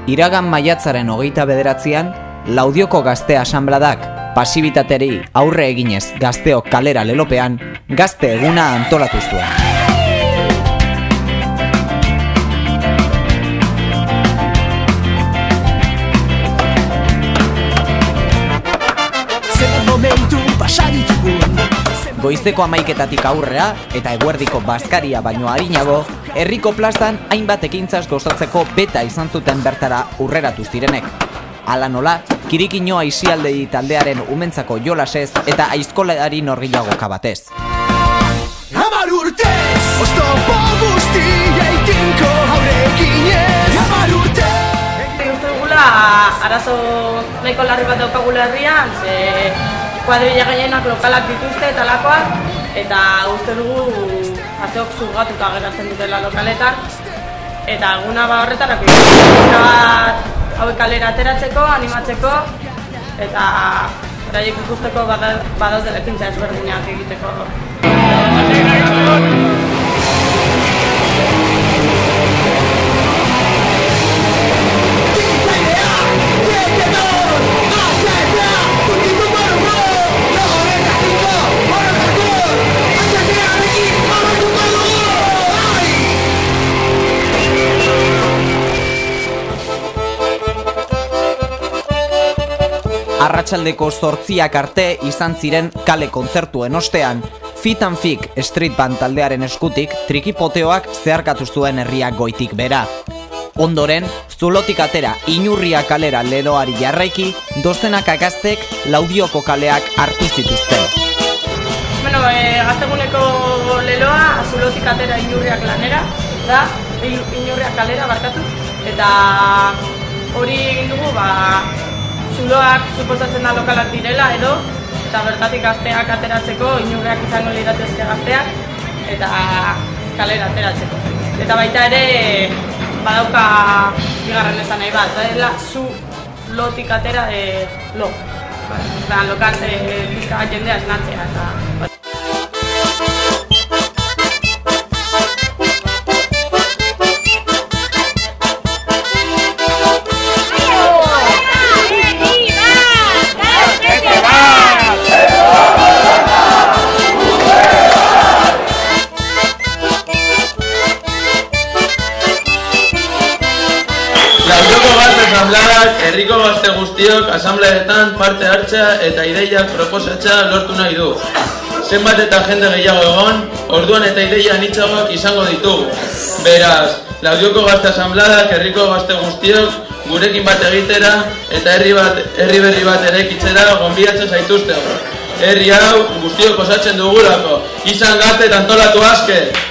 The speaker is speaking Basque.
Iragan maiatzaren 29an, Laudioko Gazte Asanbladak pasibitateri aurre eginez Gazteok kalera lelopean, gazte eguna antolatu zuen. Goizeko 11:00 aurrera eta eguerdiko bazkaria baino arinago, herriko plazan hainbat ekintzaz gozatzeko beta izan zuten bertara urreratu zirenek. Hala nola, kirikino aisialdei taldearen umentzako jolasez eta aizkolari norgilagoka batez. 10 urtez, oztopo guztiei tinko aurrekinez. 10 urtez! Uste dugula, arazo nahiko larri bat daukagula herrian, kuadrilla gehienak lokalak dituzte eta lakoak, eta uste dugu ateok zurgatuta geratzen dutela lokaletan, eta eguna horretarako bat hauek kalera ateratzeko, animatzeko, eta beraiek ikusteko badaudela ekintza ezberdinak egiteko. Arratsaldeko 8 arte izan ziren kale kontzertuen ostean, Fit and Fig Street Band taldearen eskutik trikipoteoak zeharkatu zuen herria goitik bera. Ondoren, Zulotik atera Inurria kalera leloari jarraiki, dozenaka gaztek Laudioko kaleak hartu zituzten. Gazteguneko leloa Zulotik atera Inurriak lanera, da, Inurriak kalera barkatu, eta hori egin dugu, zuloak suposatzen da lokalak direla edo, eta bertatik gazteak ateratzeko, Inurriak izango liratezke gazteak, eta kalera ateratzeko. Eta baita ere, badauka bigarren esan nahi bat, dela Zulotik atera lo. Lokal bizka jendea esnatzea eta... Herriko gazte guztiok asambleetan parte hartzea eta ideiak proposatzea lortu nahi du. Zenbat eta jende gehiago egon, orduan eta ideia anitzagoak izango ditugu. Beraz, Laudioko Gazte Asambladak herriko gazte guztiok gurekin bat egitera eta herri berri bat eraikitzera gonbidatzen zaituztegu. Herri hau guztiok osatzen dugulako, izan gazte eta antolatu azke!